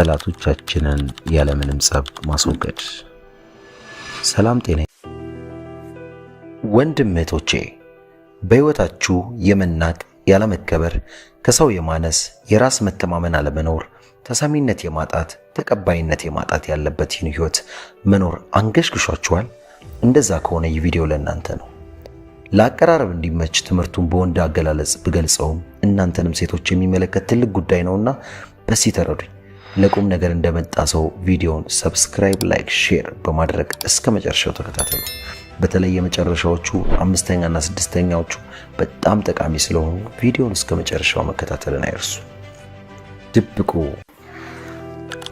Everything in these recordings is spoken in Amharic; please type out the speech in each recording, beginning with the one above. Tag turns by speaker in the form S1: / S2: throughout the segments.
S1: ጠላቶቻችንን ያለምንም ጸብ ማስወገድ። ሰላም ጤና ወንድም እህቶቼ፣ በሕይወታችሁ የመናቅ ያለመከበር፣ ከሰው የማነስ፣ የራስ መተማመን አለመኖር፣ ተሰሚነት የማጣት፣ ተቀባይነት የማጣት ያለበትን ሕይወት መኖር አንገሽግሿችኋል? እንደዛ ከሆነ ይህ ቪዲዮ ለእናንተ ነው። ለአቀራረብ እንዲመች ትምህርቱን በወንድ አገላለጽ ብገልጸውም እናንተንም ሴቶች የሚመለከት ትልቅ ጉዳይ ነውና በዚህ ተረዱኝ። ለቁም ነገር እንደመጣ ሰው ቪዲዮውን ሰብስክራይብ፣ ላይክ፣ ሼር በማድረግ እስከ መጨረሻው ተከታተሉ። በተለይ የመጨረሻዎቹ አምስተኛና ስድስተኛዎቹ በጣም ጠቃሚ ስለሆኑ ቪዲዮውን እስከ መጨረሻው መከታተልን አይርሱ። ድብቁ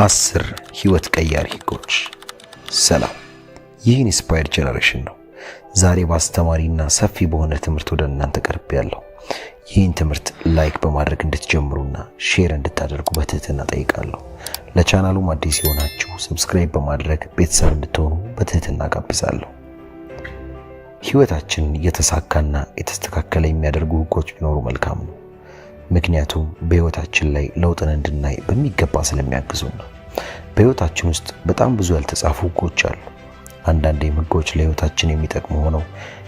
S1: 10 ህይወት ቀያሪ ህጎች። ሰላም፣ ይህ ኢንስፓየርድ ጄነሬሽን ነው። ዛሬ በአስተማሪና ሰፊ በሆነ ትምህርት ወደ እናንተ ቀርቤያለሁ። ይህን ትምህርት ላይክ በማድረግ እንድትጀምሩና ሼር እንድታደርጉ በትህትና ጠይቃለሁ። ለቻናሉም አዲስ የሆናችሁ ሰብስክራይብ በማድረግ ቤተሰብ እንድትሆኑ በትህትና ጋብዛለሁ። ህይወታችንን የተሳካና የተስተካከለ የሚያደርጉ ህጎች ቢኖሩ መልካም ነው። ምክንያቱም በህይወታችን ላይ ለውጥን እንድናይ በሚገባ ስለሚያግዙን ነው። በህይወታችን ውስጥ በጣም ብዙ ያልተጻፉ ህጎች አሉ። አንዳንዴም ህጎች ለህይወታችን የሚጠቅሙ ሆነው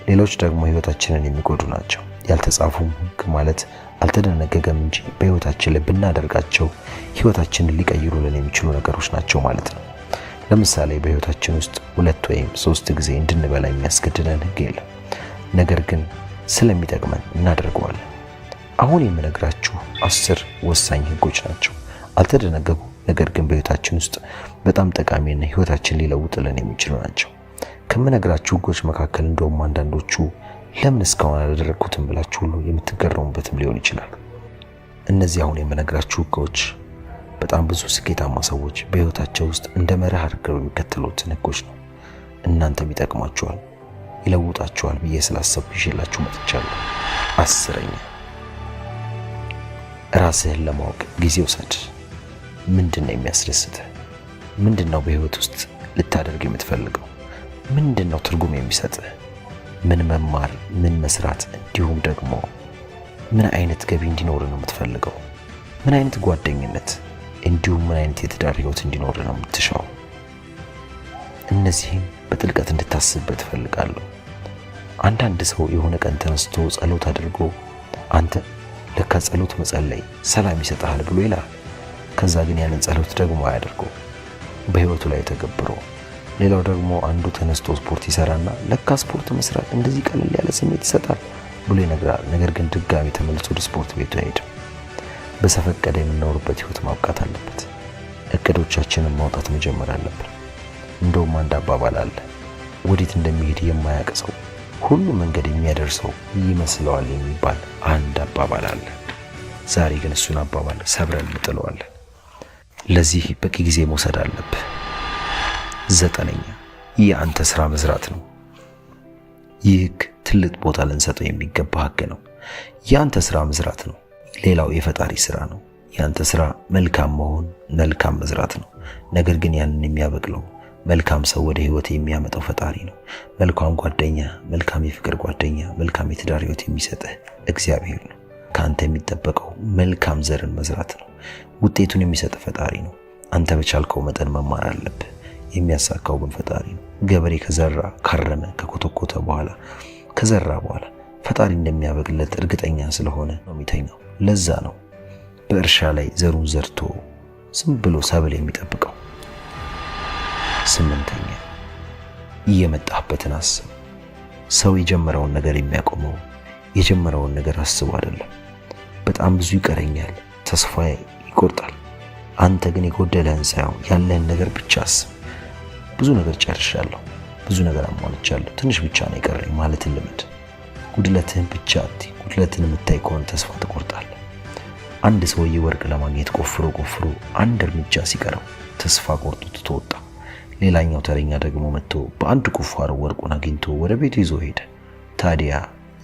S1: ሌሎች ደግሞ ህይወታችንን የሚጎዱ ናቸው። ያልተጻፉም ህግ ማለት አልተደነገገም እንጂ በህይወታችን ላይ ብናደርጋቸው ህይወታችንን ሊቀይሩልን የሚችሉ ነገሮች ናቸው ማለት ነው። ለምሳሌ በህይወታችን ውስጥ 2 ወይም 3 ጊዜ እንድንበላ የሚያስገድደን ህግ የለም። ነገር ግን ስለሚጠቅመን እናደርገዋለን። አሁን የምነግራችሁ 10 ወሳኝ ህጎች ናቸው። አልተደነገጉ፣ ነገር ግን በህይወታችን ውስጥ በጣም ጠቃሚና ህይወታችን ሊለውጥልን የሚችሉ ናቸው። ከምነግራችሁ ህጎች መካከል እንደውም አንዳንዶቹ ለምን እስካሁን አላደረኩትም ብላችሁ ሁሉ የምትገረሙበትም ሊሆን ይችላል። እነዚህ አሁን የምነግራችሁ ህጎች በጣም ብዙ ስኬታማ ሰዎች በህይወታቸው ውስጥ እንደ መርህ አድርገው የሚከተሉት ህጎች ነው። እናንተም ይጠቅማችኋል፣ ይለውጣችኋል ብዬ ስላሰብኩ ይዤላችሁ መጥቻለሁ። 10ኛ፣ ራስህን ለማወቅ ጊዜ ውሰድ። ምንድነው የሚያስደስትህ? ምንድነው በህይወት ውስጥ ልታደርግ የምትፈልገው? ምንድነው ትርጉም የሚሰጥህ? ምን መማር፣ ምን መስራት፣ እንዲሁም ደግሞ ምን አይነት ገቢ እንዲኖር ነው የምትፈልገው? ምን አይነት ጓደኝነት፣ እንዲሁም ምን አይነት የትዳር ህይወት እንዲኖር ነው የምትሻው? እነዚህን በጥልቀት እንድታስብበት እፈልጋለሁ። አንዳንድ ሰው የሆነ ቀን ተነስቶ ጸሎት አድርጎ አንተ ለካ ጸሎት መጸለይ ሰላም ይሰጣል ብሎ ይላል። ከዛ ግን ያንን ጸሎት ደግሞ አያደርገው፣ በህይወቱ ላይ ተገብሮ። ሌላው ደግሞ አንዱ ተነስቶ ስፖርት ይሰራና ለካ ስፖርት መስራት እንደዚህ ቀለል ያለ ስሜት ይሰጣል ብሎ ይነግራል። ነገር ግን ድጋሚ ተመልሶ ወደ ስፖርት ቤቱ አይሄድም። በሰፈቀደ የምንኖርበት ህይወት ማብቃት አለበት። እቅዶቻችንን ማውጣት መጀመር አለብን። እንደውም አንድ አባባል አለ፣ ወዴት እንደሚሄድ የማያውቅ ሰው ሁሉ መንገድ የሚያደርሰው ይመስለዋል የሚባል አንድ አባባል አለ። ዛሬ ግን እሱን አባባል ሰብረን እንጥለዋለን። ለዚህ በቂ ጊዜ መውሰድ አለብህ። 9ኛ፣ የአንተ ስራ መስራት ነው። ይህ ህግ ትልቅ ቦታ ልንሰጠው የሚገባ ህግ ነው። የአንተ ስራ መስራት ነው። ሌላው የፈጣሪ ስራ ነው። የአንተ ስራ መልካም መሆን፣ መልካም መስራት ነው። ነገር ግን ያንን የሚያበቅለው መልካም ሰው ወደ ህይወት የሚያመጣው ፈጣሪ ነው። መልካም ጓደኛ፣ መልካም የፍቅር ጓደኛ፣ መልካም የትዳር ህይወት የሚሰጥህ እግዚአብሔር ነው። ከአንተ የሚጠበቀው መልካም ዘርን መዝራት ነው። ውጤቱን የሚሰጥ ፈጣሪ ነው። አንተ በቻልከው መጠን መማር አለብህ። የሚያሳካው ግን ፈጣሪ ነው። ገበሬ ከዘራ፣ ካረመ፣ ከኮተኮተ በኋላ ከዘራ በኋላ ፈጣሪ እንደሚያበቅለት እርግጠኛ ስለሆነ ነው የሚተኛው። ለዛ ነው በእርሻ ላይ ዘሩን ዘርቶ ዝም ብሎ ሰብል የሚጠብቀው። 8ኛ፣ እየመጣህበትን አስብ። ሰው የጀመረውን ነገር የሚያቆመው የጀመረውን ነገር አስቦ አይደለም። በጣም ብዙ ይቀረኛል፣ ተስፋ ይቆርጣል። አንተ ግን የጎደለህን ሳይሆን ያለህን ነገር ብቻ አስብ። ብዙ ነገር ጨርሻለሁ፣ ብዙ ነገር አሟልቻለሁ፣ ትንሽ ብቻ ነው የቀረኝ ማለትን ልመድ። ጉድለትህን ብቻ አትይ። ጉድለትን የምታይ ከሆነ ተስፋ ትቆርጣለህ። አንድ ሰውዬ ወርቅ ለማግኘት ቆፍሮ አንድ እርምጃ ሲቀረው ተስፋ ቆርጦ ትቶ ወጣ። ሌላኛው ተረኛ ደግሞ መጥቶ በአንድ ቁፋሮ ወርቁን አግኝቶ ወደ ቤቱ ይዞ ሄደ። ታዲያ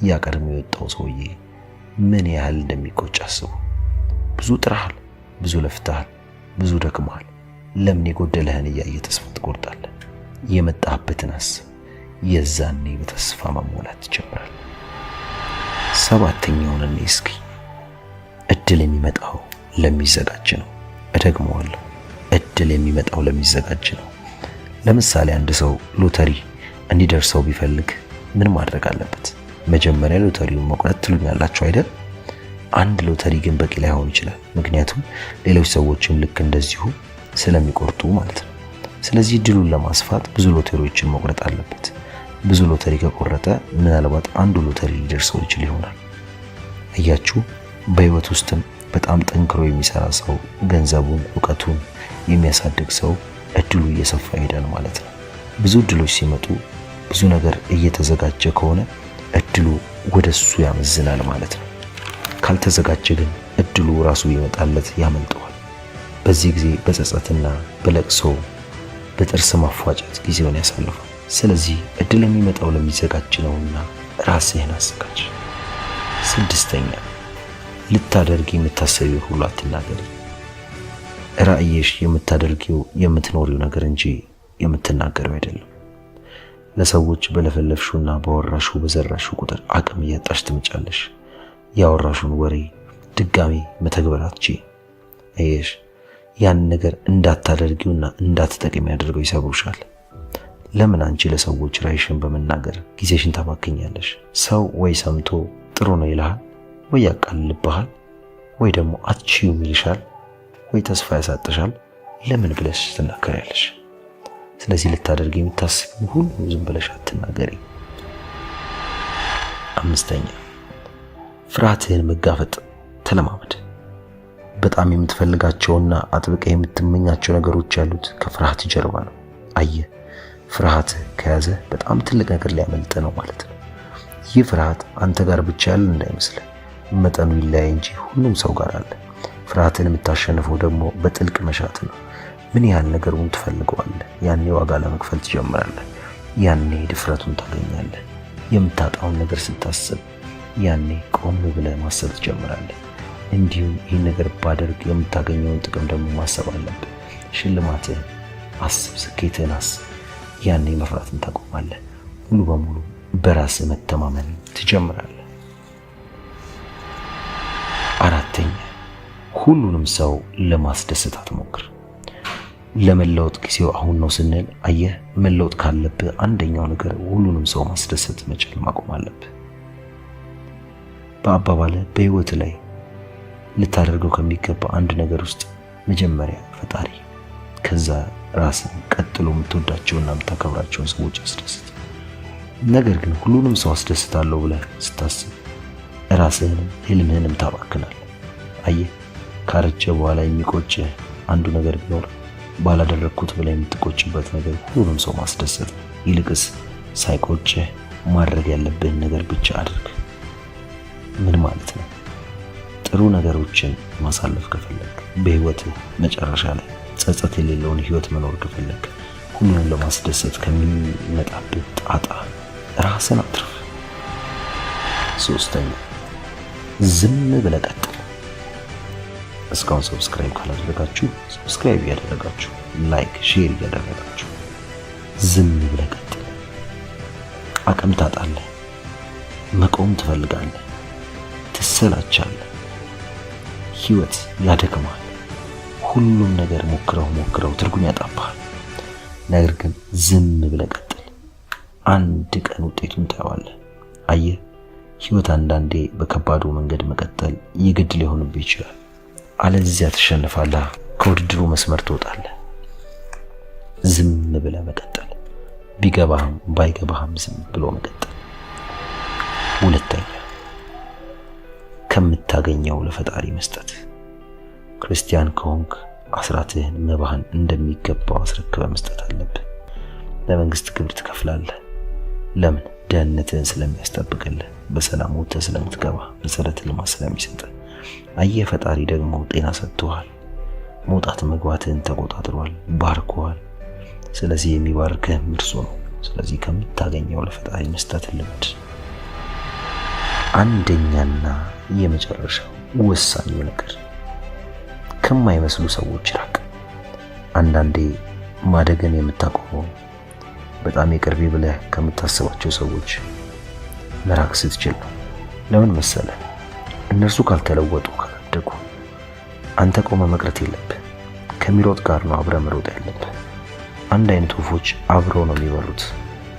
S1: ያ ቀድሞ የወጣው ሰውዬ ምን ያህል እንደሚቆጭ አስቡ። ብዙ ጥረሃል፣ ብዙ ለፍተሃል፣ ብዙ ደክመሃል። ለምን የጎደለህን እያየ ተስፋ ትቆርጣለህ? የመጣህበትን አስብ። የዛኔ በተስፋ መሞላት ትጀምራለህ። 7ኛውን እስኪ እድል የሚመጣው ለሚዘጋጅ ነው። እደግመዋለሁ፣ እድል የሚመጣው ለሚዘጋጅ ነው። ለምሳሌ አንድ ሰው ሎተሪ እንዲደርሰው ቢፈልግ ምን ማድረግ አለበት? መጀመሪያ ሎተሪውን መቁረጥ ትሉኛላችሁ አይደል? አንድ ሎተሪ ግን በቂ ላይሆን ይችላል። ምክንያቱም ሌሎች ሰዎችም ልክ እንደዚሁ ስለሚቆርጡ ማለት ነው። ስለዚህ እድሉን ለማስፋት ብዙ ሎተሪዎችን መቁረጥ አለበት። ብዙ ሎተሪ ከቆረጠ ምናልባት አንዱ ሎተሪ ሊደርሰው ይችል ይሆናል። እያችሁ በህይወት ውስጥም በጣም ጠንክሮ የሚሰራ ሰው፣ ገንዘቡን፣ ዕውቀቱን የሚያሳድግ ሰው እድሉ እየሰፋ ይሄዳል ማለት ነው። ብዙ እድሎች ሲመጡ ብዙ ነገር እየተዘጋጀ ከሆነ እድሉ ወደሱ ያመዝናል ማለት ነው። ካልተዘጋጀ ግን እድሉ ራሱ ይመጣለት ያመልጠዋል። በዚህ ጊዜ በጸጸትና በለቅሶ በጥርስ ማፏጨት ጊዜውን ያሳልፋል። ስለዚህ እድል የሚመጣው ለሚዘጋጅ ነውና ራስህን አዘጋጅ። 6ኛ ልታደርጊ የምታሰቢው ሁሉ አትናገሪ። ራእይሽ የምታደርጊው የምትኖሪው ነገር እንጂ የምትናገረው አይደለም። ለሰዎች በለፈለፍሹና በወራሹ በዘራሹ ቁጥር አቅም እያጣሽ ትመጫለሽ። ያወራሹን ወሬ ድጋሚ መተግበር አትችይ። አየሽ፣ ያን ነገር እንዳታደርጊውና እንዳትጠቅሚ ያደርገው ይሰብሩሻል። ለምን አንቺ ለሰዎች ራይሽን በመናገር ጊዜሽን ታባክኛለሽ? ሰው ወይ ሰምቶ ጥሩ ነው ይልሃል፣ ወይ ያቃልልብሃል፣ ወይ ደግሞ አትችይውም ይልሻል፣ ወይ ተስፋ ያሳጥሻል። ለምን ብለሽ ትናገሪያለሽ? ስለዚህ ልታደርጊ የምታስቢው ሁሉ ዝም ብለሽ አትናገሪ። 5ኛ ፍርሃትህን መጋፈጥ ተለማመድ። በጣም የምትፈልጋቸውና አጥብቀ የምትመኛቸው ነገሮች ያሉት ከፍርሃት ጀርባ ነው። አየህ፣ ፍርሃት ከያዘ በጣም ትልቅ ነገር ሊያመልጥ ነው ማለት ነው። ይህ ፍርሃት አንተ ጋር ብቻ ያለ እንዳይመስል፣ መጠኑ ይለያይ እንጂ ሁሉም ሰው ጋር አለ። ፍርሃትን የምታሸንፈው ደግሞ በጥልቅ መሻት ነው። ምን ያህል ነገሩን ትፈልገዋለህ፣ ያኔ ዋጋ ለመክፈል ትጀምራለህ። ያኔ ድፍረቱን ታገኛለህ። የምታጣውን ነገር ስታስብ ያኔ ቆም ብለህ ማሰብ ትጀምራለህ። እንዲሁም ይህን ነገር ባደርግ የምታገኘውን ጥቅም ደግሞ ማሰብ አለብህ። ሽልማትህን አስብ፣ ስኬትህን አስብ። ያኔ መፍራትን ታቆማለህ። ሙሉ በሙሉ በራስህ መተማመን ትጀምራለህ። 4ኛ ሁሉንም ሰው ለማስደሰት አትሞክር። ለመለወጥ ጊዜው አሁን ነው ስንል አየህ፣ መለወጥ ካለብህ አንደኛው ነገር ሁሉንም ሰው ማስደሰት መቻል ማቆም አለብህ። በአባባለ በህይወት ላይ ልታደርገው ከሚገባ አንድ ነገር ውስጥ መጀመሪያ ፈጣሪ፣ ከዛ ራስን፣ ቀጥሎ የምትወዳቸውና የምታከብራቸውን ሰዎች አስደስት። ነገር ግን ሁሉንም ሰው አስደስታለሁ ብለህ ስታስብ ራስህንም ህልምህንም ታባክናለህ። አየህ፣ ካረጀ በኋላ የሚቆጭህ አንዱ ነገር ቢኖር ባላደረግኩት ብለህ የምትቆጭበት ነገር ሁሉንም ሰው ማስደሰት። ይልቅስ ሳይቆጭህ ማድረግ ያለብህን ነገር ብቻ አድርግ። ምን ማለት ነው? ጥሩ ነገሮችን ማሳለፍ ከፈለግ፣ በህይወትህ መጨረሻ ላይ ጸጸት የሌለውን ህይወት መኖር ከፈለግ፣ ሁሉንም ለማስደሰት ከሚመጣብህ ጣጣ ራስን አትርፍ። 3ኛ ዝም ብለህ ቀጥል። እስካሁን ሰብስክራይብ ካላደረጋችሁ ሰብስክራይብ እያደረጋችሁ፣ ላይክ ሼር እያደረጋችሁ ዝም ብለህ ቀጥል። አቅም ታጣለህ፣ መቆም ትፈልጋለህ፣ ትሰላቻለህ፣ ህይወት ያደክማል። ሁሉም ነገር ሞክረው ትርጉም ያጣብሃል። ነገር ግን ዝም ብለህ ቀጥል። አንድ ቀን ውጤቱን ታየዋለህ። አየህ፣ ህይወት አንዳንዴ በከባዱ መንገድ መቀጠል የግድ ሊሆንብህ ይችላል። አለዚያ ትሸነፋለህ፣ ከውድድሩ መስመር ትወጣለህ። ዝም ብለህ መቀጠል፣ ቢገባህም ባይገባህም ዝም ብሎ መቀጠል። 2ኛ ከምታገኘው ለፈጣሪ መስጠት። ክርስቲያን ከሆንክ አስራትህን መባህን እንደሚገባው አስረክበህ መስጠት አለብህ። ለመንግስት ግብር ትከፍላለህ። ለምን? ደህንነትህን ስለሚያስጠብቅልህ፣ በሰላም ወጥተህ ስለምትገባ፣ መሰረተ ልማት ስለሚሰጥህ። አየህ፣ ፈጣሪ ደግሞ ጤና ሰጥቶሃል፣ መውጣት መግባትህን ተቆጣጥሯል፣ ባርኮሃል። ስለዚህ የሚባርክህ እርሱ ነው። ስለዚህ ከምታገኘው ለፈጣሪ መስጠት ልምድ። አንደኛና የመጨረሻው ወሳኙ ነገር ከማይመስሉ ሰዎች ራቅ። አንዳንዴ ማደግን የምታቆመው በጣም የቅርቤ ብለህ ከምታስባቸው ሰዎች መራቅ ስትችል ነው። ለምን መሰለህ? እነርሱ ካልተለወጡ ካላደጉ አንተ ቆመ መቅረት የለብህ። ከሚሮጥ ጋር ነው አብረህ መሮጥ ያለብህ። አንድ አይነት ወፎች አብረው ነው የሚበሩት።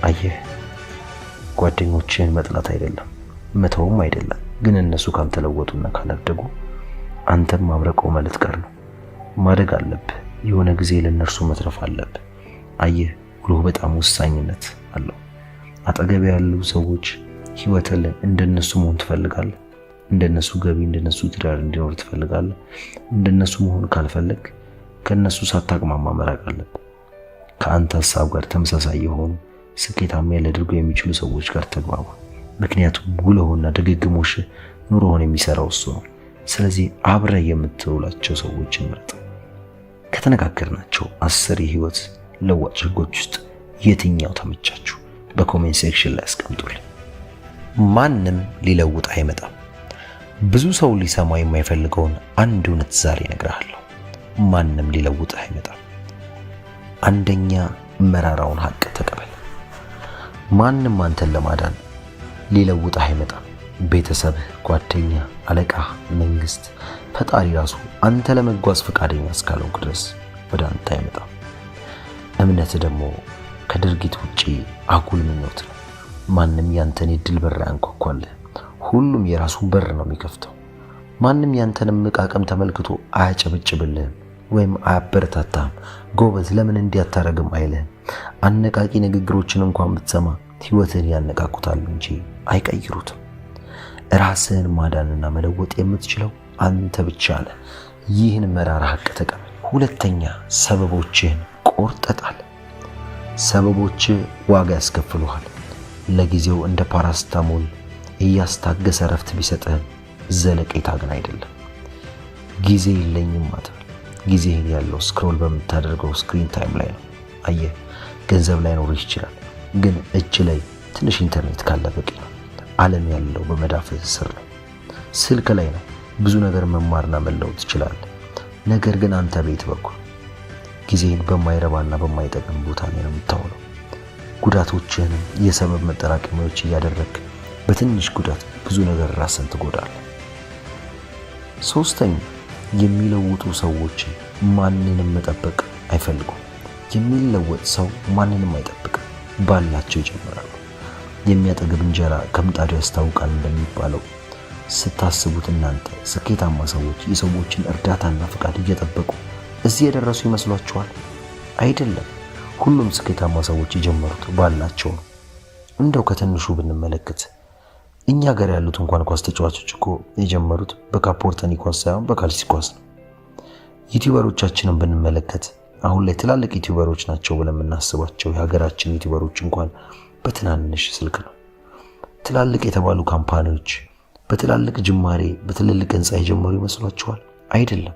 S1: አየህ፣ ጓደኞችህን መጥላት አይደለም መተውም አይደለም፣ ግን እነሱ ካልተለወጡና ካላደጉ አንተም ማብረቀው ማለት ጋር ነው። ማደግ አለብህ። የሆነ ጊዜ ለነርሱ መትረፍ አለብህ። አየህ፣ ውሎ በጣም ወሳኝነት አለው። አጠገብ ያሉ ሰዎች ህይወትን እንደነሱ መሆን ትፈልጋለህ? እንደነሱ ገቢ፣ እንደነሱ ትዳር እንዲኖር ትፈልጋለህ? እንደነሱ መሆን ካልፈለግ ከነሱ ሳታቅማማ መራቅ አለብህ። ከአንተ ሐሳብ ጋር ተመሳሳይ የሆኑ ስኬታማ ሊያደርጉ የሚችሉ ሰዎች ጋር ተግባባ። ምክንያቱም ውሎህና ድግግሞሽ ኑሮህን የሚሰራው እሱ ነው። ስለዚህ አብረህ የምትውላቸው ሰዎችን ምረጥ። ከተነጋገርናቸው 10 የህይወት ለዋጭ ህጎች ውስጥ የትኛው ተመቻችሁ? በኮሜንት ሴክሽን ላይ አስቀምጡልኝ። ማንም ሊለውጥ አይመጣም። ብዙ ሰው ሊሰማ የማይፈልገውን አንድ እውነት ዛሬ እነግርሃለሁ። ማንም ሊለውጥ አይመጣም። አንደኛ፣ መራራውን ሀቅ ተቀበል። ማንም አንተን ለማዳን ሊለውጥ አይመጣም። ቤተሰብህ፣ ጓደኛ፣ አለቃ፣ መንግስት፣ ፈጣሪ ራሱ አንተ ለመጓዝ ፈቃደኛ እስካልሆንክ ድረስ ወደ አንተ አይመጣም። እምነት ደግሞ ከድርጊት ውጪ አጉል ምኞት ነው። ማንም ያንተን የድል በር ያንኳኳልህ። ሁሉም የራሱን በር ነው የሚከፍተው። ማንም ያንተን መቃቀም ተመልክቶ አያጨበጭብልህም ወይም አያበረታታህም። ጎበዝ ለምን እንዲያታረግም አይልህም። አነቃቂ ንግግሮችን እንኳን ብትሰማ ህይወትን ያነቃቁታል እንጂ አይቀይሩትም። ራስህን ማዳንና መለወጥ የምትችለው አንተ ብቻ ነህ። ይህን መራራ ሀቅ ተቀበል። ሁለተኛ፣ ሰበቦችህን ቆርጠጣል። ሰበቦች ዋጋ ያስከፍሉሃል። ለጊዜው እንደ ፓራስታሞል እያስታገሰ ረፍት ቢሰጥህም ዘለቄታ ግን አይደለም። ጊዜ የለኝም አትበል። ጊዜህን ያለው ስክሮል በምታደርገው ስክሪን ታይም ላይ ነው። አየህ፣ ገንዘብ ላይኖርህ ይችላል፣ ግን እጅ ላይ ትንሽ ኢንተርኔት ካለ በቂ ነው። ዓለም ያለው በመዳፍህ ስር ነው። ስልክ ላይ ነው። ብዙ ነገር መማርና መለወጥ ትችላለህ። ነገር ግን አንተ ቤት በኩል ጊዜህን በማይረባና በማይጠቅም ቦታ ላይ ነው የምታውለው። ጉዳቶችህንም የሰበብ መጠራቀሚያዎች እያደረግክ በትንሽ ጉዳት ብዙ ነገር ራስን ትጎዳለህ። ሶስተኛ፣ የሚለውጡ ሰዎች ማንንም መጠበቅ አይፈልጉም። የሚለወጥ ሰው ማንንም አይጠብቅም፣ ባላቸው ይጀምራሉ። የሚያጠግብ እንጀራ ከምጣዱ ያስታውቃል እንደሚባለው ስታስቡት እናንተ ስኬታማ ሰዎች የሰዎችን እርዳታና ፍቃድ እየጠበቁ እዚህ የደረሱ ይመስሏችኋል? አይደለም። ሁሉም ስኬታማ ሰዎች የጀመሩት ባላቸው ነው። እንደው ከትንሹ ብንመለከት እኛ ጋር ያሉት እንኳን ኳስ ተጫዋቾች እኮ የጀመሩት በካፖርተኒ ኳስ ሳይሆን በካልሲ ኳስ ነው። ዩቲዩበሮቻችንን ብንመለከት አሁን ላይ ትላልቅ ዩቲዩበሮች ናቸው ብለን የምናስባቸው የሀገራችን ዩቲዩበሮች እንኳን በትናንሽ ስልክ ነው። ትላልቅ የተባሉ ካምፓኒዎች በትላልቅ ጅማሬ በትልልቅ ህንፃ የጀመሩ ይመስሏችኋል? አይደለም።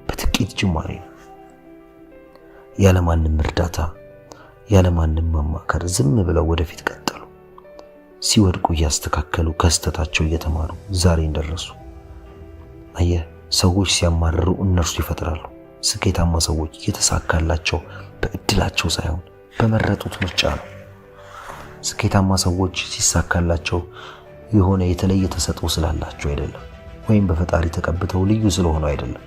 S1: በጥቂት ጅማሬ ነው። ያለማንም እርዳታ ያለማንም ማማከር ዝም ብለው ወደፊት ቀጠሉ። ሲወድቁ እያስተካከሉ ከስተታቸው እየተማሩ ዛሬ እንደደረሱ። አየህ፣ ሰዎች ሲያማርሩ እነርሱ ይፈጥራሉ። ስኬታማ ሰዎች የተሳካላቸው በእድላቸው ሳይሆን በመረጡት ምርጫ ነው። ስኬታማ ሰዎች ሲሳካላቸው የሆነ የተለየ ተሰጥኦ ስላላቸው አይደለም፣ ወይም በፈጣሪ ተቀብተው ልዩ ስለሆኑ አይደለም።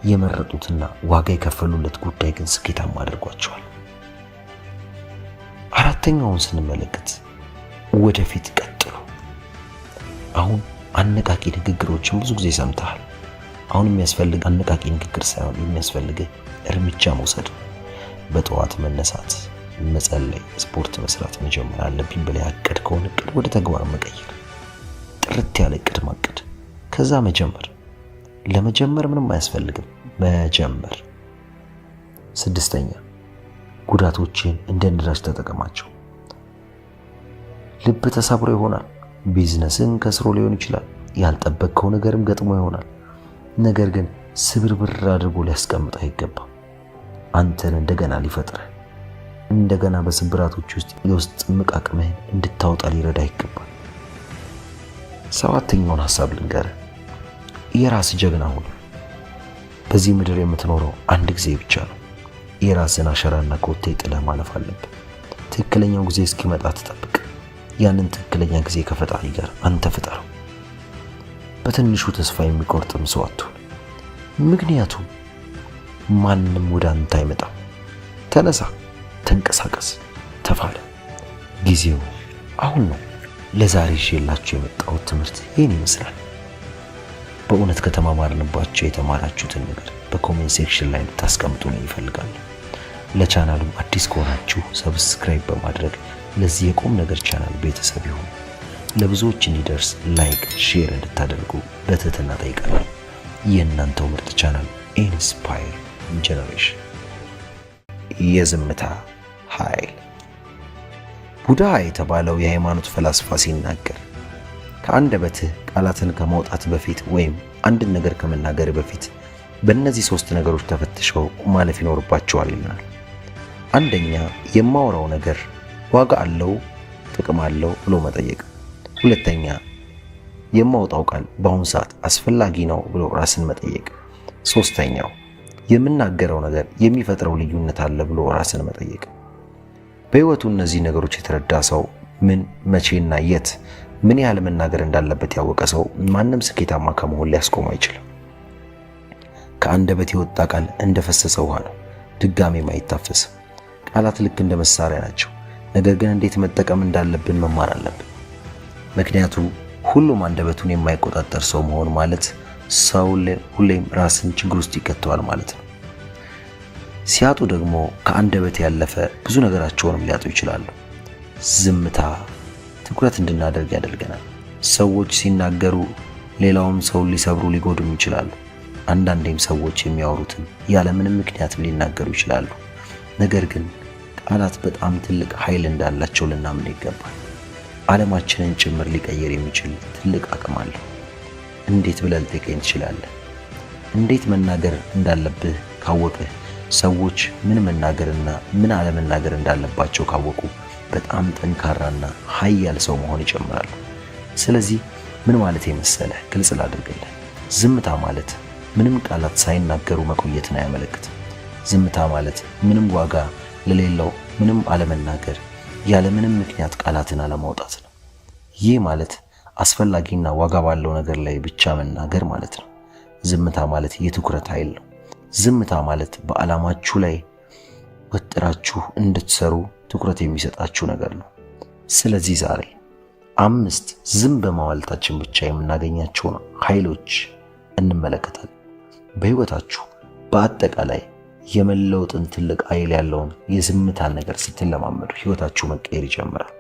S1: የመረጡትና ዋጋ የከፈሉለት ጉዳይ ግን ስኬታማ አድርጓቸዋል። አራተኛውን ስንመለከት ወደፊት ቀጥሉ። አሁን አነቃቂ ንግግሮችን ብዙ ጊዜ ሰምተሃል። አሁን የሚያስፈልግ አነቃቂ ንግግር ሳይሆን የሚያስፈልግ እርምጃ መውሰድ። በጠዋት መነሳት፣ መጸለይ፣ ስፖርት መስራት መጀመር አለብኝ ብለህ ያቀድከውን እቅድ ወደ ተግባር መቀየር። ጥርት ያለ እቅድ ማቀድ፣ ከዛ መጀመር። ለመጀመር ምንም አያስፈልግም፣ መጀመር። ስድስተኛ፣ ጉዳቶችን እንደ ነዳጅ ተጠቀማቸው። ልብ ተሰብሮ ይሆናል። ቢዝነስን ከስሮ ሊሆን ይችላል። ያልጠበቅከው ነገርም ገጥሞ ይሆናል። ነገር ግን ስብርብር አድርጎ ሊያስቀምጥህ አይገባም። አንተን እንደገና ሊፈጥርህ፣ እንደገና በስብራቶች ውስጥ የውስጥ ምቃቅምህን እንድታወጣ ሊረዳ ይገባል። ሰባተኛውን ሐሳብ ልንገርህ። የራስ ጀግና ሁን። በዚህ ምድር የምትኖረው አንድ ጊዜ ብቻ ነው። የራስን አሻራና ኮቴ ጥለህ ማለፍ አለብህ። ትክክለኛው ጊዜ እስኪመጣ ትጠብቅ። ያንን ትክክለኛ ጊዜ ከፈጣሪ ጋር አንተ ፍጠረው። በትንሹ ተስፋ የሚቆርጥም ሰው አትሁን። ምክንያቱም ማንም ወደ አንተ አይመጣም። ተነሳ፣ ተንቀሳቀስ፣ ተፋለ። ጊዜው አሁን ነው። ለዛሬ ይዤላችሁ የመጣሁት ትምህርት ይህን ይመስላል። በእውነት ከተማማርንባቸው የተማራችሁትን ነገር በኮሜንት ሴክሽን ላይ ልታስቀምጡልኝ ይፈልጋሉ። ለቻናሉም አዲስ ከሆናችሁ ሰብስክራይብ በማድረግ ለዚህ የቁም ነገር ቻናል ቤተሰብ ይሁኑ። ለብዙዎች እንዲደርስ ላይክ፣ ሼር እንድታደርጉ በትህትና ጠይቃለሁ። የእናንተው ምርጥ ቻናል ኢንስፓየር ጀነሬሽን። የዝምታ ኃይል። ቡድሃ የተባለው የሃይማኖት ፈላስፋ ሲናገር ከአንደበትህ ቃላትን ከማውጣት በፊት ወይም አንድን ነገር ከመናገር በፊት በእነዚህ 3 ነገሮች ተፈትሸው ማለፍ ይኖርባቸዋል ይላል። አንደኛ፣ የማወራው ነገር ዋጋ አለው፣ ጥቅም አለው ብሎ መጠየቅ። ሁለተኛ፣ የማወጣው ቃል በአሁኑ ሰዓት አስፈላጊ ነው ብሎ ራስን መጠየቅ። ሶስተኛው፣ የምናገረው ነገር የሚፈጥረው ልዩነት አለ ብሎ ራስን መጠየቅ። በህይወቱ እነዚህ ነገሮች የተረዳ ሰው ምን፣ መቼና የት ምን ያህል መናገር እንዳለበት ያወቀ ሰው ማንም ስኬታማ ከመሆን ሊያስቆም አይችልም። ከአንደበት የወጣ ቃል እንደፈሰሰ ውሃ ነው፣ ድጋሜም አይታፈስም። ቃላት ልክ እንደ መሳሪያ ናቸው። ነገር ግን እንዴት መጠቀም እንዳለብን መማር አለብን። ምክንያቱም ሁሉም አንደበቱን የማይቆጣጠር ሰው መሆን ማለት ሰው ሁሌም ራስን ችግር ውስጥ ይከተዋል ማለት ነው። ሲያጡ ደግሞ ከአንደበት ያለፈ ብዙ ነገራቸውንም ሊያጡ ይችላሉ። ዝምታ ትኩረት እንድናደርግ ያደርገናል። ሰዎች ሲናገሩ ሌላውም ሰው ሊሰብሩ ሊጎዱም ይችላሉ። አንዳንዴም ሰዎች የሚያወሩትን ያለምንም ምክንያትም ሊናገሩ ይችላሉ። ነገር ግን ቃላት በጣም ትልቅ ኃይል እንዳላቸው ልናምን ይገባል። ዓለማችንን ጭምር ሊቀየር የሚችል ትልቅ አቅም አለው። እንዴት ብለህ ልጠይቀኝ ትችላለህ? እንዴት መናገር እንዳለብህ ካወቅህ፣ ሰዎች ምን መናገርና ምን አለመናገር እንዳለባቸው ካወቁ በጣም ጠንካራና ኃያል ሰው መሆን ይጀምራሉ። ስለዚህ ምን ማለት የመሰለህ ግልጽ ላድርግልህ። ዝምታ ማለት ምንም ቃላት ሳይናገሩ መቆየትን አያመለክትም። ዝምታ ማለት ምንም ዋጋ ለሌለው ምንም አለመናገር፣ ያለ ምንም ምክንያት ቃላትን አለማውጣት ነው። ይህ ማለት አስፈላጊና ዋጋ ባለው ነገር ላይ ብቻ መናገር ማለት ነው። ዝምታ ማለት የትኩረት ኃይል ነው። ዝምታ ማለት በዓላማችሁ ላይ ወጥራችሁ እንድትሰሩ ትኩረት የሚሰጣችሁ ነገር ነው። ስለዚህ ዛሬ 5 ዝም በማዋልታችን ብቻ የምናገኛቸውን ኃይሎች እንመለከታለን። በህይወታችሁ በአጠቃላይ የመለውጥን ትልቅ ኃይል ያለውን የዝምታን ነገር ስትለማመዱ ህይወታችሁ መቀየር ይጀምራል።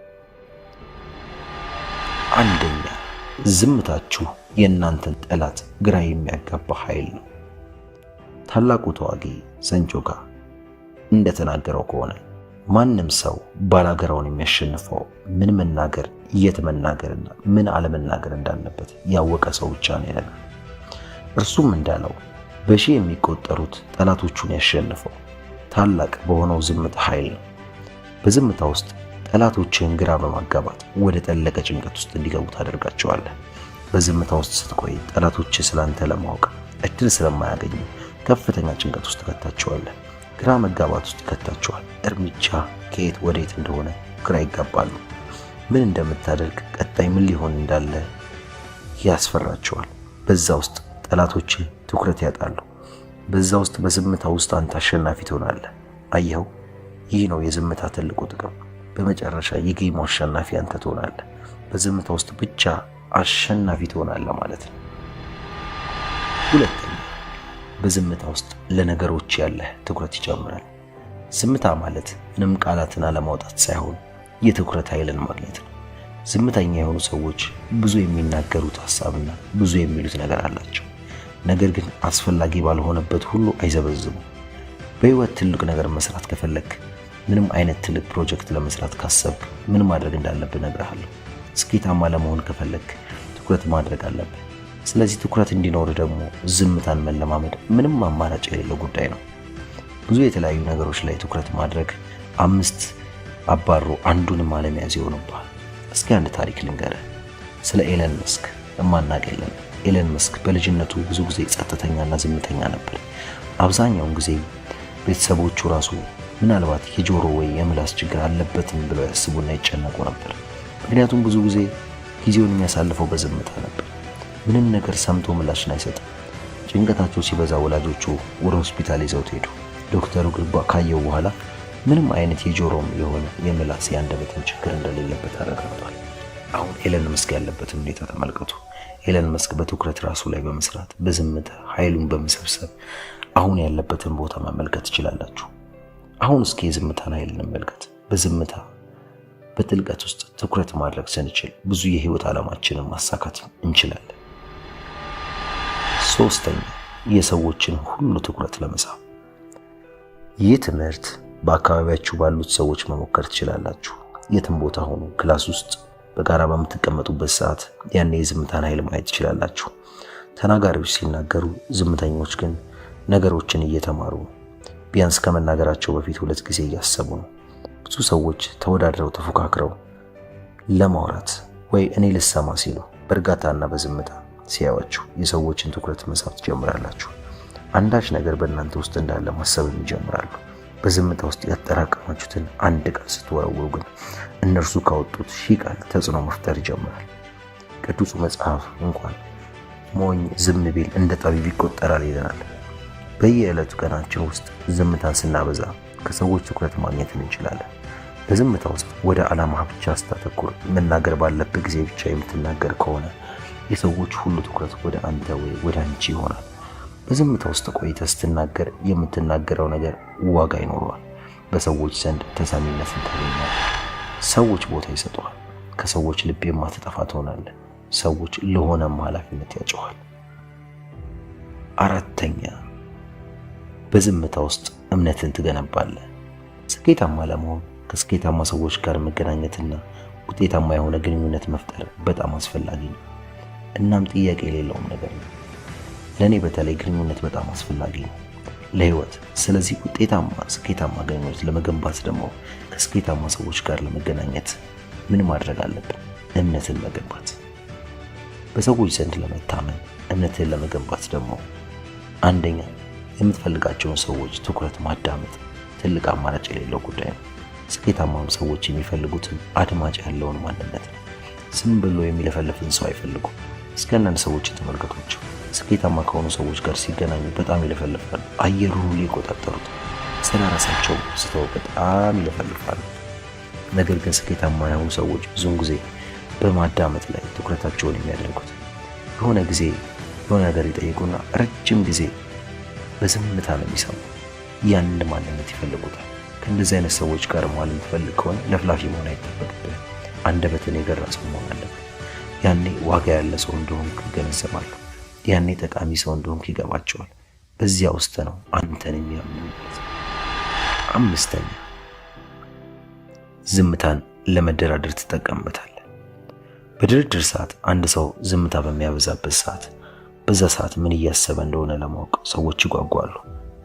S1: አንደኛ፣ ዝምታችሁ የእናንተን ጠላት ግራ የሚያጋባ ኃይል ነው። ታላቁ ተዋጊ ሰንጆጋ እንደተናገረው ከሆነ ማንም ሰው ባላገራውን የሚያሸንፈው ምን መናገር፣ የት መናገርና ምን አለመናገር እንዳለበት ያወቀ ሰው ብቻ ነው ይለናል። እርሱም እንዳለው በሺህ የሚቆጠሩት ጠላቶቹን ያሸነፈው ታላቅ በሆነው ዝምታ ኃይል ነው። በዝምታ ውስጥ ጠላቶችን ግራ በማጋባት ወደ ጠለቀ ጭንቀት ውስጥ እንዲገቡ ታደርጋቸዋለህ። በዝምታ ውስጥ ስትቆይ ጠላቶች ስላንተ ለማወቅ እድል ስለማያገኙ ከፍተኛ ጭንቀት ውስጥ ትከታቸዋለህ። ግራ መጋባት ውስጥ ይከታቸዋል። እርምጃ ከየት ወዴት እንደሆነ ግራ ይጋባሉ። ምን እንደምታደርግ፣ ቀጣይ ምን ሊሆን እንዳለ ያስፈራቸዋል። በዛ ውስጥ ጠላቶች ትኩረት ያጣሉ። በዛ ውስጥ በዝምታ ውስጥ አንተ አሸናፊ ትሆናለህ። አየኸው? ይህ ነው የዝምታ ትልቁ ጥቅም። በመጨረሻ የጌሙ አሸናፊ አንተ ትሆናለህ። በዝምታ ውስጥ ብቻ አሸናፊ ትሆናለህ ማለት ነው። ሁለተኛ፣ በዝምታ ውስጥ ለነገሮች ያለህ ትኩረት ይጨምራል። ዝምታ ማለት ምንም ቃላትን አለማውጣት ሳይሆን የትኩረት ኃይልን ማግኘት ነው። ዝምተኛ የሆኑ ሰዎች ብዙ የሚናገሩት ሐሳብና ብዙ የሚሉት ነገር አላቸው። ነገር ግን አስፈላጊ ባልሆነበት ሁሉ አይዘበዝቡም። በህይወት ትልቅ ነገር መስራት ከፈለክ፣ ምንም አይነት ትልቅ ፕሮጀክት ለመስራት ካሰብክ ምን ማድረግ እንዳለብህ እነግርሃለሁ። ስኬታማ ለመሆን ከፈለክ ትኩረት ማድረግ አለብህ። ስለዚህ ትኩረት እንዲኖር ደግሞ ዝምታን መለማመድ ምንም አማራጭ የሌለው ጉዳይ ነው። ብዙ የተለያዩ ነገሮች ላይ ትኩረት ማድረግ 5 አባሮ አንዱንም አለመያዝ ይሆንብሃል። እስኪ አንድ ታሪክ ልንገርህ ስለ ኤለን መስክ። እማናቅ የለም። ኤለን መስክ በልጅነቱ ብዙ ጊዜ ጸጥተኛና ዝምተኛ ነበር። አብዛኛውን ጊዜ ቤተሰቦቹ ራሱ ምናልባት የጆሮ ወይ የምላስ ችግር አለበትም ብለው ያስቡና ይጨነቁ ነበር። ምክንያቱም ብዙ ጊዜ ጊዜውን የሚያሳልፈው በዝምታ ነበር። ምንም ነገር ሰምቶ ምላሽን አይሰጥም። ጭንቀታቸው ሲበዛ ወላጆቹ ወደ ሆስፒታል ይዘውት ሄዱ። ዶክተሩ ግን ካየው በኋላ ምንም አይነት የጆሮም የሆነ የምላስ የአንደበትን ችግር እንደሌለበት አረጋግጧል። አሁን ኤለን መስክ ያለበትን ሁኔታ ተመልከቱ። ኤለን መስክ በትኩረት ራሱ ላይ በመስራት በዝምታ ኃይሉን በመሰብሰብ አሁን ያለበትን ቦታ መመልከት ትችላላችሁ። አሁን እስኪ የዝምታን ኃይል እንመልከት። በዝምታ በጥልቀት ውስጥ ትኩረት ማድረግ ስንችል ብዙ የህይወት ዓላማችንን ማሳካት እንችላለን። ሶስተኛ፣ የሰዎችን ሁሉ ትኩረት ለመሳብ። ይህ ትምህርት በአካባቢያችሁ ባሉት ሰዎች መሞከር ትችላላችሁ። የትም ቦታ ሆኖ ክላስ ውስጥ በጋራ በምትቀመጡበት ሰዓት ያኔ የዝምታን ኃይል ማየት ትችላላችሁ። ተናጋሪዎች ሲናገሩ፣ ዝምተኞች ግን ነገሮችን እየተማሩ ነው። ቢያንስ ከመናገራቸው በፊት 2 ጊዜ እያሰቡ ነው። ብዙ ሰዎች ተወዳድረው ተፎካክረው ለማውራት ወይ እኔ ልሰማ ሲሉ በእርጋታና በዝምታ ሲያዩአችሁ የሰዎችን ትኩረት መሳብ ትጀምራላችሁ። አንዳች ነገር በእናንተ ውስጥ እንዳለ ማሰብም ይጀምራሉ። በዝምታ ውስጥ ያጠራቀማችሁትን አንድ ቃል ስትወረውሩ ግን እነርሱ ካወጡት 1000 ቃል ተጽዕኖ መፍጠር ይጀምራል። ቅዱሱ መጽሐፍ እንኳን ሞኝ ዝም ቢል እንደ ጠቢብ ይቆጠራል ይለናል። በየዕለቱ ቀናችን ውስጥ ዝምታን ስናበዛ ከሰዎች ትኩረት ማግኘት እንችላለን። በዝምታ ውስጥ ወደ ዓላማ ብቻ ስታተኩር፣ መናገር ባለበት ጊዜ ብቻ የምትናገር ከሆነ የሰዎች ሁሉ ትኩረት ወደ አንተ ወይ ወደ አንቺ ይሆናል። በዝምታ ውስጥ ቆይተህ ስትናገር የምትናገረው ነገር ዋጋ ይኖረዋል። በሰዎች ዘንድ ተሰሚነትን ታገኛለህ። ሰዎች ቦታ ይሰጡሃል። ከሰዎች ልብ የማትጠፋ ትሆናለህ። ሰዎች ለሆነም ኃላፊነት ያጨዋል። አራተኛ፣ በዝምታ ውስጥ እምነትን ትገነባለህ። ስኬታማ ለመሆን ከስኬታማ ሰዎች ጋር መገናኘትና ውጤታማ የሆነ ግንኙነት መፍጠር በጣም አስፈላጊ ነው። እናም ጥያቄ የሌለውም ነገር ነው። ለኔ በተለይ ግንኙነት በጣም አስፈላጊ ነው ለህይወት። ስለዚህ ውጤታማ ስኬታማ ግንኙነት ለመገንባት ደግሞ ከስኬታማ ሰዎች ጋር ለመገናኘት ምን ማድረግ አለብን? እምነትን መገንባት። በሰዎች ዘንድ ለመታመን እምነትን ለመገንባት ደግሞ አንደኛ፣ የምትፈልጋቸውን ሰዎች ትኩረት ማዳመጥ ትልቅ አማራጭ የሌለው ጉዳይ ነው። ስኬታማም ሰዎች የሚፈልጉትን አድማጭ ያለውን ማንነት ነው። ዝም ብሎ የሚለፈልፍን ሰው አይፈልጉም። እስከነን ሰዎች ተመልከቷቸው። ስኬታማ ከሆኑ ሰዎች ጋር ሲገናኙ በጣም ይለፈልፋሉ። አየሩን ሁሉ ይቆጣጠሩት። ስለ ራሳቸው ስተው በጣም ይለፈልፋሉ። ነገር ግን ስኬታማ የሆኑ ሰዎች ብዙውን ጊዜ በማዳመጥ ላይ ትኩረታቸውን የሚያደርጉት የሆነ ጊዜ የሆነ ነገር ይጠይቁና ረጅም ጊዜ በዝምታ ነው የሚሰሙ። ያንን ማንነት ይፈልጉታል። ከእንደዚህ አይነት ሰዎች ጋር መዋል የምትፈልግ ከሆነ ለፍላፊ መሆን አይጠበቅብህም። አንደበትን የገራ ሰው መሆን አለብህ። ያኔ ዋጋ ያለ ሰው እንደሆንክ ይገነዘባሉ። ያኔ ጠቃሚ ሰው እንደሆንክ ይገባቸዋል። በዚያ ውስጥ ነው አንተን የሚያምኑበት። አምስተኛ፣ ዝምታን ለመደራደር ትጠቀምበታለህ። በድርድር ሰዓት አንድ ሰው ዝምታ በሚያበዛበት ሰዓት በዛ ሰዓት ምን እያሰበ እንደሆነ ለማወቅ ሰዎች ይጓጓሉ።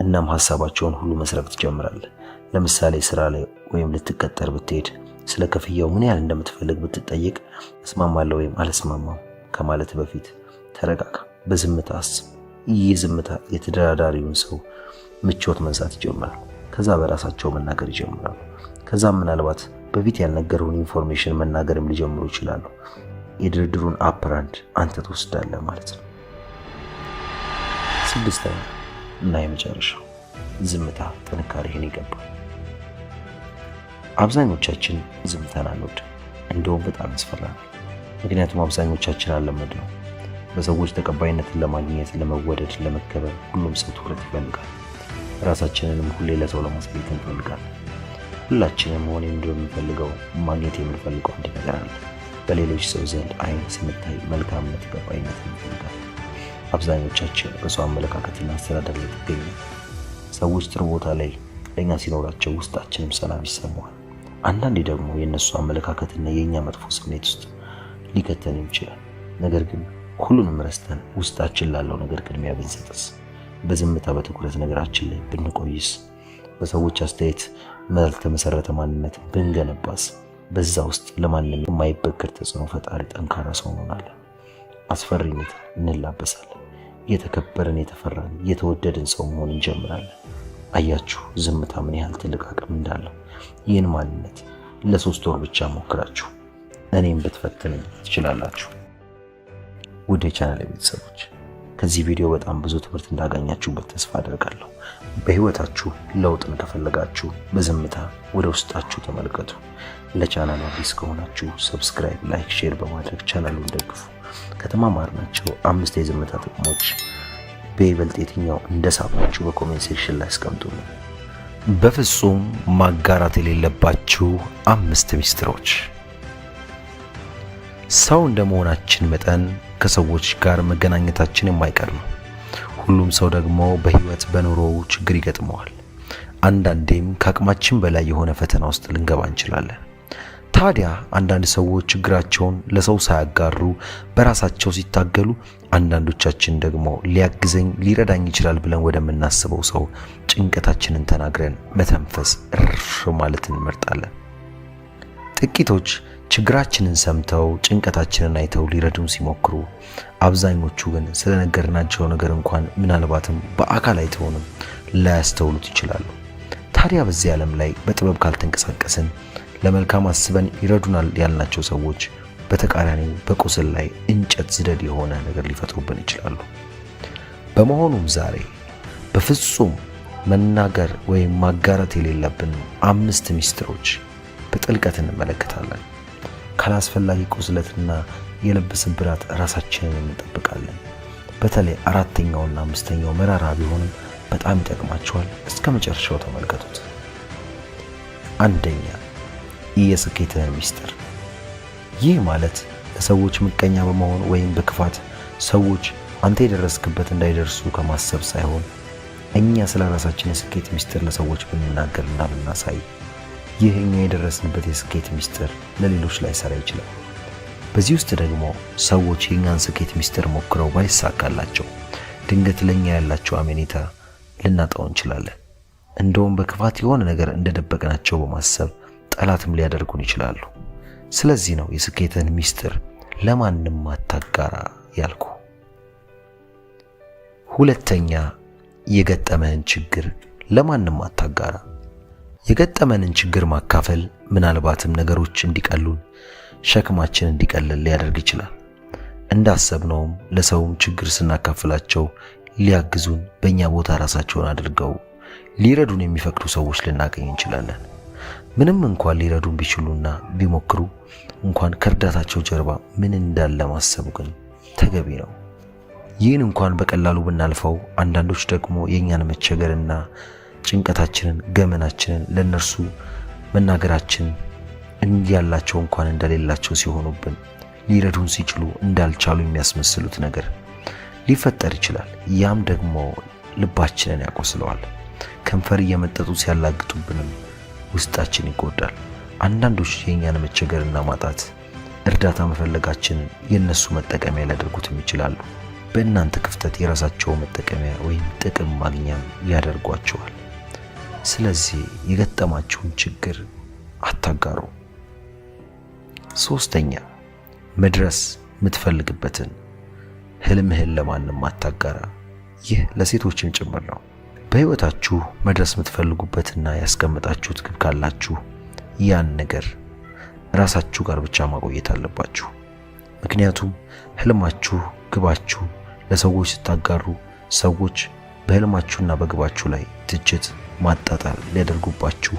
S1: እናም ሐሳባቸውን ሁሉ መስረቅ ትጀምራለህ። ለምሳሌ ስራ ላይ ወይም ልትቀጠር ብትሄድ ስለ ክፍያው ምን ያህል እንደምትፈልግ ብትጠይቅ እስማማለሁ ወይም አልስማማም ከማለት በፊት ተረጋጋ፣ በዝምታ አስብ። ይህ ዝምታ የተደራዳሪውን ሰው ምቾት መንሳት ይጀምራል። ከዛ በራሳቸው መናገር ይጀምራሉ። ከዛም ምናልባት በፊት ያልነገሩን ኢንፎርሜሽን መናገርም ሊጀምሩ ይችላሉ። የድርድሩን አፕራንድ አንተ ትወስዳለህ ማለት ነው። ስድስተኛ እና የመጨረሻው፣ ዝምታ ጥንካሬህን ይገባል። አብዛኞቻችን ዝምታን አንወድም፣ እንደውም በጣም ያስፈራናል። ምክንያቱም አብዛኞቻችን አልለመድነው። በሰዎች ተቀባይነትን ለማግኘት፣ ለመወደድ፣ ለመከበር ሁሉም ሰው ትኩረት ይፈልጋል። ራሳችንንም ሁሌ ለሰው ለማሳየት እንፈልጋለን። ሁላችንም መሆን የምንፈልገው ማግኘት የምንፈልገው አንድ ነገር አለ። በሌሎች ሰው ዘንድ አይን ስንታይ መልካምነት፣ ተቀባይነት እንፈልጋለን። አብዛኞቻችን በሰው አመለካከትና አስተዳደር ላይ ተገኘን። ሰዎች ጥሩ ቦታ ላይ ለኛ ሲኖራቸው ውስጣችንም ሰላም ይሰማዋል። አንዳንዴ ደግሞ የነሱ አመለካከትና የኛ መጥፎ ስሜት ውስጥ ሊከተን ይችላል። ነገር ግን ሁሉንም ረስተን ውስጣችን ላለው ነገር ቅድሚያ ብንሰጥስ? በዝምታ በትኩረት ነገራችን ላይ ብንቆይስ? በሰዎች አስተያየት ያልተመሰረተ ማንነት ብንገነባስ? በዛ ውስጥ ለማንም የማይበገር ተጽዕኖ ፈጣሪ ጠንካራ ሰው እንሆናለን። አስፈሪነት እንላበሳለን። የተከበርን፣ የተፈራን፣ የተወደድን ሰው መሆን እንጀምራለን። አያችሁ ዝምታ ምን ያህል ትልቅ አቅም እንዳለው። ይህን ማንነት ለ3 ወር ብቻ ሞክራችሁ እኔም ብትፈትኑ ትችላላችሁ። ውድ የቻናሌ ቤተሰቦች ከዚህ ቪዲዮ በጣም ብዙ ትምህርት እንዳገኛችሁበት ተስፋ አደርጋለሁ። በህይወታችሁ ለውጥን ከፈለጋችሁ በዝምታ ወደ ውስጣችሁ ተመልከቱ። ለቻናሉ አዲስ ከሆናችሁ ሰብስክራይብ፣ ላይክ፣ ሼር በማድረግ ቻናሉን ደግፉ። ከተማማርናቸው 5 የዝምታ ጥቅሞች በይበልጥ የትኛው እንደሳባችሁ በኮሜንት ሴክሽን ላይ አስቀምጡልኝ። በፍጹም ማጋራት የሌለባችሁ 5 ሚስጥሮች። ሰው እንደመሆናችን መጠን ከሰዎች ጋር መገናኘታችን የማይቀር ነው። ሁሉም ሰው ደግሞ በህይወት በኑሮው ችግር ይገጥመዋል። አንዳንዴም ከአቅማችን በላይ የሆነ ፈተና ውስጥ ልንገባ እንችላለን። ታዲያ አንዳንድ ሰዎች ችግራቸውን ለሰው ሳያጋሩ በራሳቸው ሲታገሉ፣ አንዳንዶቻችን ደግሞ ሊያግዘኝ ሊረዳኝ ይችላል ብለን ወደምናስበው ሰው ጭንቀታችንን ተናግረን መተንፈስ እርፍ ማለት እንመርጣለን። ጥቂቶች ችግራችንን ሰምተው ጭንቀታችንን አይተው ሊረዱን ሲሞክሩ፣ አብዛኞቹ ግን ስለነገርናቸው ነገር እንኳን ምናልባትም በአካል አይተውንም ላያስተውሉት ይችላሉ። ታዲያ በዚህ ዓለም ላይ በጥበብ ካልተንቀሳቀስን ለመልካም አስበን ይረዱናል ያልናቸው ሰዎች በተቃራኒው በቁስል ላይ እንጨት ዝደድ የሆነ ነገር ሊፈጥሩብን ይችላሉ። በመሆኑም ዛሬ በፍጹም መናገር ወይም ማጋራት የሌለብን 5 ሚስጥሮች በጥልቀት እንመለከታለን። ካላስፈላጊ ቁስለትና የልብ ስብራት ራሳችንን እንጠብቃለን። በተለይ 4ኛውና 5ኛው መራራ ቢሆንም በጣም ይጠቅማቸዋል። እስከ መጨረሻው ተመልከቱት። 1ኛ የስኬትህን ሚስጥር። ይህ ማለት ለሰዎች ምቀኛ በመሆን ወይም በክፋት ሰዎች አንተ የደረስክበት እንዳይደርሱ ከማሰብ ሳይሆን እኛ ስለ ራሳችን የስኬት ሚስጥር ለሰዎች ብንናገርና ብናሳይ ይህ እኛ የደረስንበት የስኬት ሚስጥር ለሌሎች ላይ ሰራ ይችላል። በዚህ ውስጥ ደግሞ ሰዎች የኛን ስኬት ሚስጥር ሞክረው ባይሳካላቸው ድንገት ለኛ ያላቸው አሜኔታ ልናጣው እንችላለን። እንደውም በክፋት የሆነ ነገር እንደደበቅናቸው በማሰብ ጠላትም ሊያደርጉን ይችላሉ። ስለዚህ ነው የስኬትን ሚስጥር ለማንም አታጋራ ያልኩ። 2ኛ የገጠመህን ችግር ለማንም አታጋራ። የገጠመንን ችግር ማካፈል ምናልባትም ነገሮች እንዲቀሉን፣ ሸክማችን እንዲቀልል ሊያደርግ ይችላል። እንዳሰብነውም ለሰውም ችግር ስናካፍላቸው ሊያግዙን በእኛ ቦታ ራሳቸውን አድርገው ሊረዱን የሚፈቅዱ ሰዎች ልናገኝ እንችላለን። ምንም እንኳን ሊረዱን ቢችሉና ቢሞክሩ እንኳን ከእርዳታቸው ጀርባ ምን እንዳለ ማሰቡ ግን ተገቢ ነው። ይህን እንኳን በቀላሉ ብናልፈው፣ አንዳንዶች ደግሞ የእኛን መቸገርና ጭንቀታችንን ገመናችንን ለነርሱ መናገራችን እንዲያላቸው እንኳን እንደሌላቸው ሲሆኑብን ሊረዱን ሲችሉ እንዳልቻሉ የሚያስመስሉት ነገር ሊፈጠር ይችላል። ያም ደግሞ ልባችንን ያቆስለዋል። ከንፈር እየመጠጡ ሲያላግጡብንም ውስጣችን ይጎዳል። አንዳንዶች የኛን መቸገርና ማጣት እርዳታ መፈለጋችንን የነሱ መጠቀሚያ ሊያደርጉትም ይችላሉ። በእናንተ ክፍተት የራሳቸው መጠቀሚያ ወይም ጥቅም ማግኛም ያደርጓቸዋል። ስለዚህ የገጠማችሁን ችግር አታጋሩ። 3ኛ መድረስ የምትፈልግበትን ህልምህን ለማንም አታጋራ። ይህ ለሴቶችም ጭምር ነው። በህይወታችሁ መድረስ የምትፈልጉበትና ያስቀመጣችሁት ግብ ካላችሁ ያን ነገር ራሳችሁ ጋር ብቻ ማቆየት አለባችሁ። ምክንያቱም ህልማችሁ፣ ግባችሁ ለሰዎች ስታጋሩ ሰዎች በህልማችሁና በግባችሁ ላይ ትችት፣ ማጣጣል ሊያደርጉባችሁ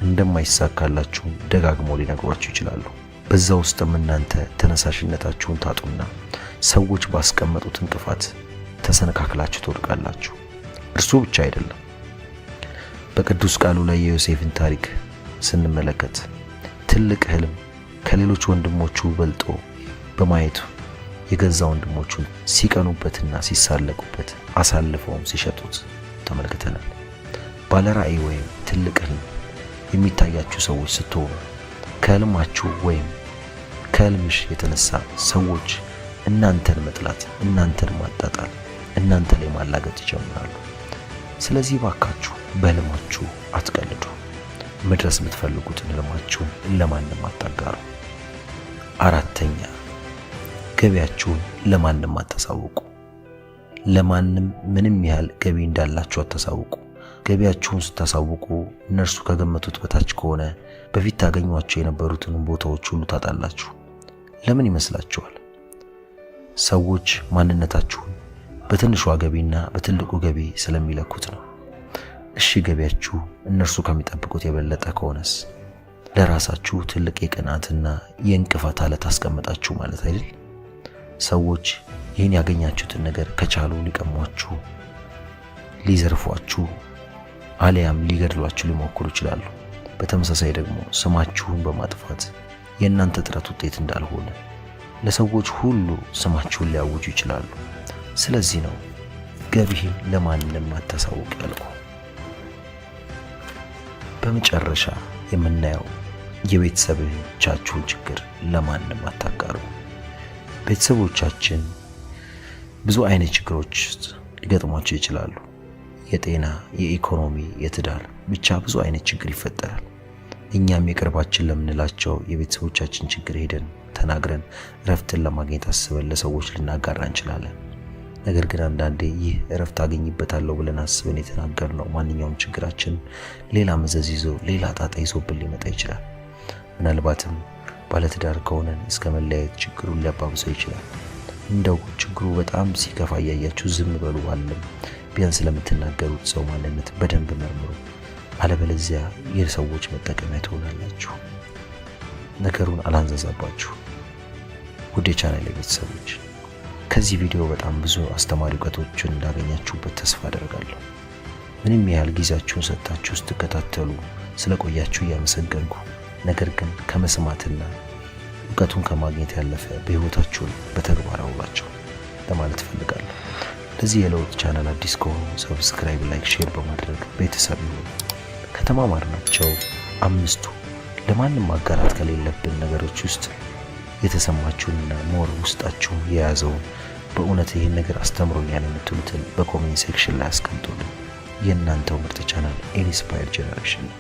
S1: እንደማይሳካላችሁ ደጋግመው ሊነግሯችሁ ይችላሉ። በዛ ውስጥም እናንተ ተነሳሽነታችሁን ታጡና ሰዎች ባስቀመጡት እንቅፋት ተሰነካክላችሁ ትወድቃላችሁ። እርሱ ብቻ አይደለም። በቅዱስ ቃሉ ላይ የዮሴፍን ታሪክ ስንመለከት ትልቅ ህልም ከሌሎች ወንድሞቹ በልጦ በማየቱ የገዛ ወንድሞቹን ሲቀኑበትና ሲሳለቁበት አሳልፈውም ሲሸጡት ተመልክተናል። ባለራዕይ ወይም ትልቅ ህልም የሚታያችሁ ሰዎች ስትሆኑ ከህልማችሁ ወይም ከህልምሽ የተነሳ ሰዎች እናንተን መጥላት፣ እናንተን ማጣጣል፣ እናንተ ላይ ማላገጥ ይጀምራሉ። ስለዚህ ባካችሁ በህልማችሁ አትቀልዱ። መድረስ የምትፈልጉትን ህልማችሁን ለማንም አታጋሩ። 4ኛ ገቢያችሁን ለማንም አታሳውቁ። ለማንም ምንም ያህል ገቢ እንዳላችሁ አታሳውቁ። ገቢያችሁን ስታሳውቁ እነርሱ ከገመቱት በታች ከሆነ በፊት ታገኟቸው የነበሩትን ቦታዎች ሁሉ ታጣላችሁ። ለምን ይመስላችኋል? ሰዎች ማንነታችሁን በትንሿ ገቢና በትልቁ ገቢ ስለሚለኩት ነው። እሺ ገቢያችሁ እነርሱ ከሚጠብቁት የበለጠ ከሆነስ ለራሳችሁ ትልቅ የቅናትና የእንቅፋት አለት አስቀምጣችሁ ማለት አይደል? ሰዎች ይህን ያገኛችሁትን ነገር ከቻሉ ሊቀሟችሁ፣ ሊዘርፏችሁ አሊያም ሊገድሏችሁ ሊሞክሩ ይችላሉ። በተመሳሳይ ደግሞ ስማችሁን በማጥፋት የእናንተ ጥረት ውጤት እንዳልሆነ ለሰዎች ሁሉ ስማችሁን ሊያውጁ ይችላሉ። ስለዚህ ነው ገቢህን ለማንም አታሳውቅ ያልኩ። በመጨረሻ የምናየው የቤተሰቦቻችሁን ችግር ለማንም አታጋሩ። ቤተሰቦቻችን ብዙ አይነት ችግሮች ሊገጥሟቸው ይችላሉ። የጤና፣ የኢኮኖሚ፣ የትዳር ብቻ ብዙ አይነት ችግር ይፈጠራል። እኛም የቅርባችን ለምንላቸው የቤተሰቦቻችን ችግር ሄደን ተናግረን እረፍትን ለማግኘት አስበን ለሰዎች ልናጋራ እንችላለን። ነገር ግን አንዳንዴ ይህ እረፍት አገኝበታለሁ ብለን አስበን የተናገርነው ማንኛውም ችግራችን ሌላ መዘዝ ይዞ ሌላ ጣጣ ይዞብን ሊመጣ ይችላል። ምናልባትም ባለትዳር ከሆነን እስከ መለያየት ችግሩን ሊያባብሰው ይችላል። እንደው ችግሩ በጣም ሲከፋ እያያችሁ ዝም በሉ አለም። ቢያንስ ለምትናገሩት ሰው ማንነት በደንብ መርምሩ፣ አለበለዚያ የሰዎች መጠቀሚያ ትሆናላችሁ። ነገሩን አላንዛዛባችሁ። ውድ የቻናሌ ቤተሰቦች ከዚህ ቪዲዮ በጣም ብዙ አስተማሪ እውቀቶችን እንዳገኛችሁበት ተስፋ አደርጋለሁ። ምንም ያህል ጊዜያችሁን ሰጥታችሁ ስትከታተሉ ስለቆያችሁ እያመሰገንኩ፣ ነገር ግን ከመስማትና እውቀቱን ከማግኘት ያለፈ በህይወታችሁ በተግባር አውሏቸው ለማለት ፈልጋለሁ። ለዚህ የለውጥ ቻናል አዲስ ከሆኑ ሰብስክራይብ፣ ላይክ፣ ሼር በማድረግ ቤተሰብ ይሁኑ። ከተማማርናቸው አምስቱ ለማንም ማጋራት ከሌለብን ነገሮች ውስጥ የተሰማችሁንና ሞር ውስጣችሁ የያዘውን በእውነት ይህን ነገር አስተምሮኛል የምትሉትን በኮሜንት ሴክሽን ላይ አስቀምጡልን። የእናንተው ምርጥ ቻናል ኢንስፓየር ጄኔሬሽን ነው።